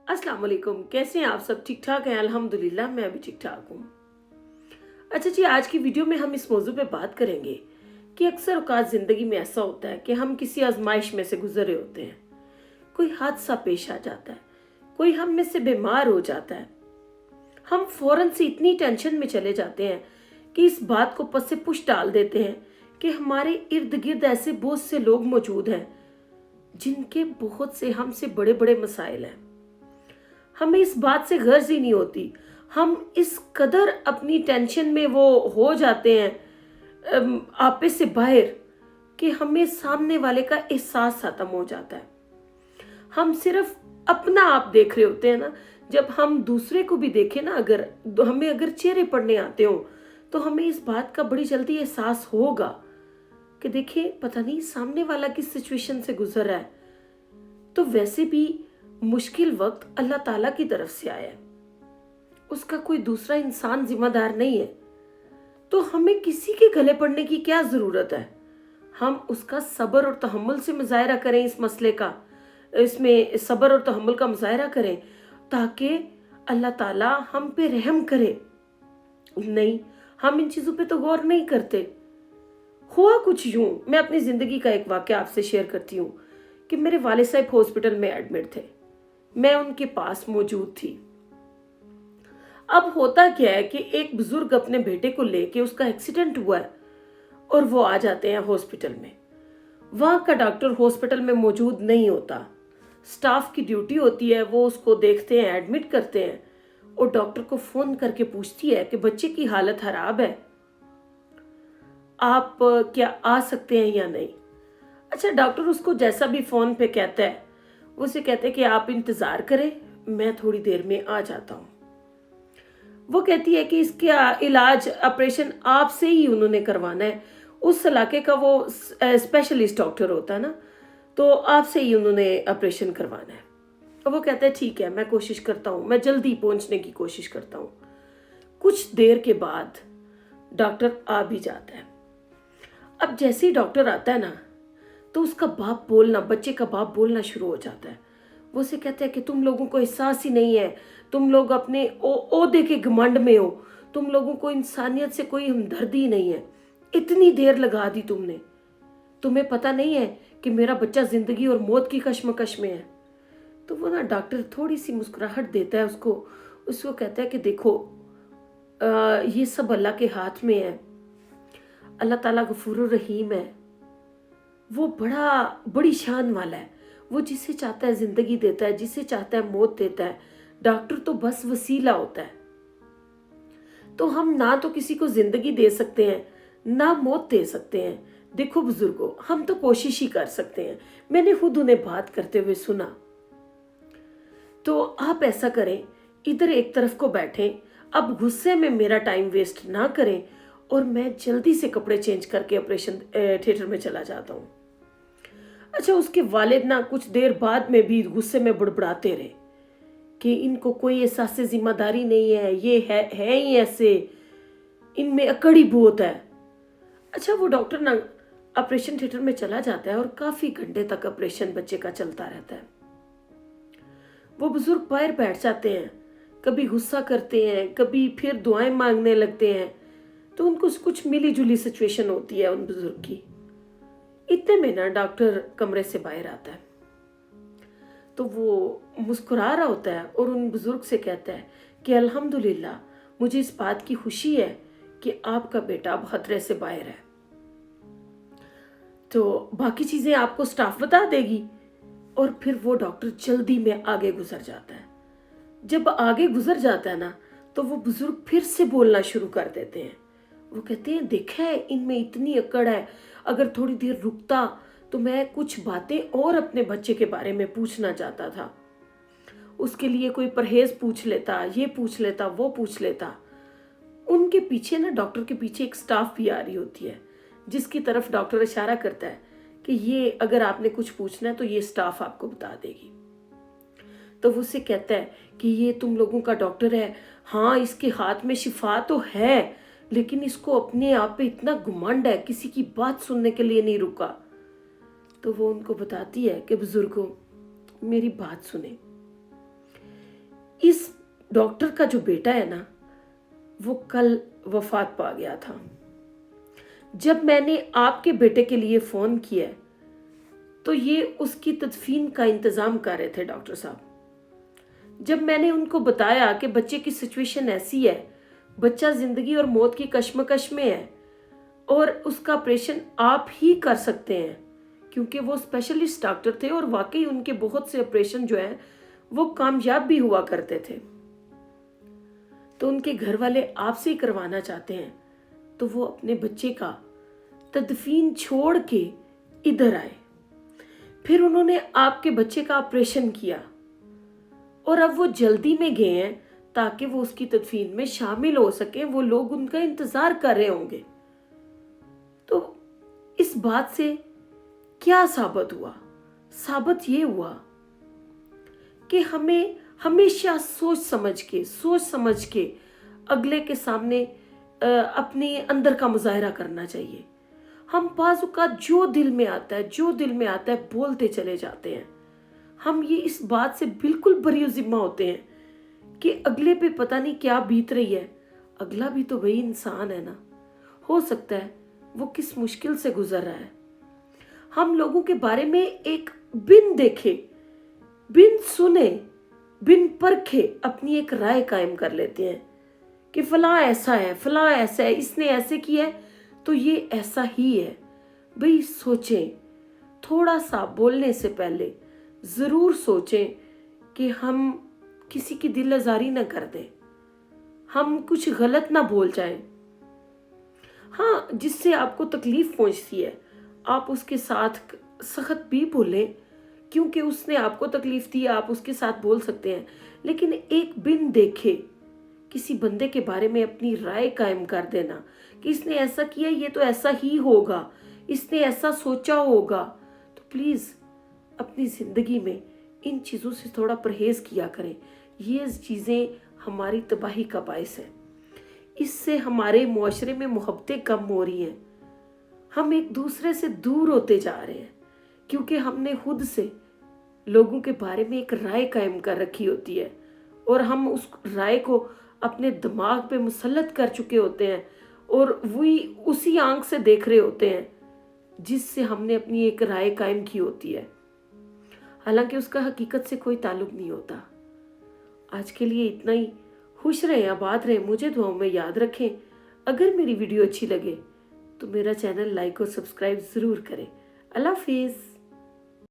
अस्सलाम वालेकुम। कैसे हैं आप सब? ठीक ठाक हैं? अल्हम्दुलिल्लाह मैं भी ठीक ठाक हूँ। अच्छा जी, आज की वीडियो में हम इस मौजू पे बात करेंगे कि अक्सर औकात ज़िंदगी में ऐसा होता है कि हम किसी आजमाइश में से गुजर रहे होते हैं। कोई हादसा पेश आ जाता है, कोई हम में से बीमार हो जाता है। हम फौरन से इतनी टेंशन में चले जाते हैं कि इस बात को पस से पुश डाल देते हैं कि हमारे इर्द गिर्द ऐसे बहुत से लोग मौजूद हैं जिनके बहुत से हमसे बड़े बड़े मसाइल हैं। हमें इस बात से गर्ज ही नहीं होती। हम इस कदर अपनी टेंशन में वो हो जाते हैं आपे से बाहर कि हमें सामने वाले का एहसास खत्म हो जाता है। हम सिर्फ अपना आप देख रहे होते हैं ना। जब हम दूसरे को भी देखें ना, अगर चेहरे पढ़ने आते हो तो हमें इस बात का बड़ी जल्दी एहसास होगा कि देखिए पता नहीं सामने वाला किस सिचुएशन से गुजर रहा है। तो वैसे भी मुश्किल वक्त अल्लाह ताला की तरफ से आया है, उसका कोई दूसरा इंसान जिम्मेदार नहीं है। तो हमें किसी के गले पड़ने की क्या जरूरत है। हम उसका सब्र और तहम्मुल से मुजाहरा करें, इस मसले का, इसमें सब्र और तहम्मुल का मुजाहरा करें ताकि अल्लाह ताला हम पे रहम करे। नहीं, हम इन चीजों पे तो गौर नहीं करते। हुआ कुछ यूं, मैं अपनी जिंदगी का एक वाकया आपसे शेयर करती हूँ कि मेरे वाले साहब हॉस्पिटल में एडमिट थे। मैं उनके पास मौजूद थी। अब होता क्या है कि एक बुजुर्ग अपने बेटे को लेके, उसका एक्सीडेंट हुआ है और वो आ जाते हैं हॉस्पिटल में। वहां का डॉक्टर हॉस्पिटल में मौजूद नहीं होता, स्टाफ की ड्यूटी होती है। वो उसको देखते हैं, एडमिट करते हैं और डॉक्टर को फोन करके पूछती है कि बच्चे की हालत खराब है, आप क्या आ सकते हैं या नहीं। अच्छा, डॉक्टर उसको जैसा भी फोन पे कहता है, उसे कहते हैं कि आप इंतजार करें, मैं थोड़ी देर में आ जाता हूँ। वो कहती है कि इसका इलाज, ऑपरेशन आपसे ही उन्होंने करवाना है। उस इलाके का वो स्पेशलिस्ट डॉक्टर होता है ना, तो आपसे ही उन्होंने ऑपरेशन करवाना है। और वो कहता है ठीक है, मैं कोशिश करता हूँ, मैं जल्दी पहुंचने की कोशिश करता हूँ। कुछ देर के बाद डॉक्टर आ भी जाता है। अब जैसे ही डॉक्टर आता है ना, तो उसका बाप बोलना, बच्चे का बाप बोलना शुरू हो जाता है। वो उसे कहता है कि तुम लोगों को एहसास ही नहीं है, तुम लोग अपने ओहदे के घमंड में हो, तुम लोगों को इंसानियत से कोई हमदर्दी नहीं है, इतनी देर लगा दी तुमने, तुम्हें पता नहीं है कि मेरा बच्चा जिंदगी और मौत की कश्मकश में है। तो वो ना डॉक्टर थोड़ी सी मुस्कुराहट देता है उसको कहता है कि देखो ये सब अल्लाह के हाथ में है। अल्लाह ताला गफूरुर रहीम है, वो बड़ी शान वाला है। वो जिसे चाहता है जिंदगी देता है, जिसे चाहता है मौत देता है। डॉक्टर तो बस वसीला होता है। तो हम ना तो किसी को जिंदगी दे सकते हैं, ना मौत दे सकते हैं। देखो बुजुर्गों, हम तो कोशिश ही कर सकते हैं। मैंने खुद उन्हें बात करते हुए सुना। तो आप ऐसा करें, इधर एक तरफ को बैठें, अब गुस्से में मेरा टाइम वेस्ट ना करें और मैं जल्दी से कपड़े चेंज करके ऑपरेशन थिएटर में चला जाता हूँ। अच्छा, उसके वालिद ना कुछ देर बाद में भी गुस्से में बड़बड़ाते रहे कि इनको कोई एहसास जिम्मेदारी नहीं है, ये है ही ऐसे, इनमें अकड़ ही बहुत है। अच्छा, वो डॉक्टर ना ऑपरेशन थिएटर में चला जाता है और काफी घंटे तक ऑपरेशन बच्चे का चलता रहता है। वो बुजुर्ग बाहर बैठ जाते हैं, कभी गुस्सा करते हैं, कभी फिर दुआएं मांगने लगते हैं। तो उनको कुछ मिली जुली सिचुएशन होती है उन बुजुर्ग की। इतने में ना डॉक्टर कमरे से बाहर आता है। तो वो मुस्कुरा रहा होता है और उन बुजुर्ग से कहता है कि अल्हम्दुलिल्लाह, मुझे इस बात की खुशी है कि आपका बेटा अब खतरे से बाहर है। तो बाकी चीजें आपको स्टाफ बता देगी। और फिर वो डॉक्टर जल्दी में आगे गुजर जाता है। जब आगे गुजर जाता है ना, तो वो बुजुर्ग फिर से बोलना शुरू कर देते हैं। वो कहते हैं देखा है, इनमें इतनी अकड़ है, अगर थोड़ी देर रुकता तो मैं कुछ बातें और अपने बच्चे के बारे में पूछना चाहता था। उसके लिए कोई परहेज पूछ लेता, ये पूछ लेता, वो पूछ लेता। उनके पीछे ना, डॉक्टर के पीछे एक स्टाफ भी आ रही होती है जिसकी तरफ डॉक्टर इशारा करता है कि ये अगर आपने कुछ पूछना है तो ये स्टाफ आपको बता देगी। तो वो उससे कहता है कि ये तुम लोगों का डॉक्टर है, हाँ इसके हाथ में शिफा तो है, लेकिन इसको अपने आप पे इतना घमंड है, किसी की बात सुनने के लिए नहीं रुका। तो वो उनको बताती है कि बुजुर्गों, मेरी बात सुने, इस डॉक्टर का जो बेटा है ना, वो कल वफात पा गया था। जब मैंने आपके बेटे के लिए फ़ोन किया तो ये उसकी तदफीन का इंतज़ाम कर रहे थे डॉक्टर साहब। जब मैंने उनको बताया कि बच्चे की सिचुएशन ऐसी है, बच्चा ज़िंदगी और मौत की कश्मकश में है और उसका ऑपरेशन आप ही कर सकते हैं, क्योंकि वो स्पेशलिस्ट डॉक्टर थे और वाकई उनके बहुत से ऑपरेशन जो हैं वो कामयाब भी हुआ करते थे, तो उनके घर वाले आपसे ही करवाना चाहते हैं, तो वो अपने बच्चे का तदफीन छोड़ के इधर आए। फिर उन्होंने आपके बच्चे का ऑपरेशन किया और अब वो जल्दी में गए हैं ताकि वो उसकी तदफीन में शामिल हो सके। वो लोग उनका इंतजार कर रहे होंगे। तो इस बात से क्या साबित हुआ? साबित ये हुआ कि हमें हमेशा सोच समझ के अगले के सामने अपने अंदर का मुजाहरा करना चाहिए। हम बाज़ औक़ात जो दिल में आता है बोलते चले जाते हैं। हम ये इस बात से बिल्कुल बरी ज़िम्मा होते हैं कि अगले पे पता नहीं क्या बीत रही है। अगला भी तो वही इंसान है ना, हो सकता है वो किस मुश्किल से गुजर रहा है। हम लोगों के बारे में एक बिन देखे, बिन सुने, बिन परखे अपनी एक राय कायम कर लेते हैं कि फलां ऐसा है, इसने ऐसे किया है तो ये ऐसा ही है। भाई सोचें, थोड़ा सा बोलने से पहले ज़रूर सोचें कि हम किसी की दिल आज़ारी ना कर दें, हम कुछ गलत ना बोल जाएं। हाँ, जिससे आपको तकलीफ पहुंचती है आप उसके साथ सख्त भी बोलें, क्योंकि उसने आपको तकलीफ दी, आप उसके साथ बोल सकते हैं। लेकिन एक बिन देखे किसी बंदे के बारे में अपनी राय कायम कर देना कि इसने ऐसा किया, ये तो ऐसा ही होगा, इसने ऐसा सोचा होगा, तो प्लीज़ अपनी ज़िंदगी में इन चीज़ों से थोड़ा परहेज़ किया करें। ये चीज़ें हमारी तबाही का बायस है। इससे हमारे मुआशरे में मोहब्बतें कम हो रही हैं। हम एक दूसरे से दूर होते जा रहे हैं क्योंकि हमने खुद से लोगों के बारे में एक राय कायम कर रखी होती है और हम उस राय को अपने दिमाग पे मुसल्लत कर चुके होते हैं और वही उसी आंख से देख रहे होते हैं जिससे हमने अपनी एक राय कायम की होती है, हालांकि उसका हकीकत से कोई ताल्लुक नहीं होता। आज के लिए इतना ही। खुश रहें, आबाद रहें, मुझे दुआओं में याद रखें। अगर मेरी वीडियो अच्छी लगे तो मेरा चैनल लाइक और सब्सक्राइब ज़रूर करें। अल्लाह हाफिज़।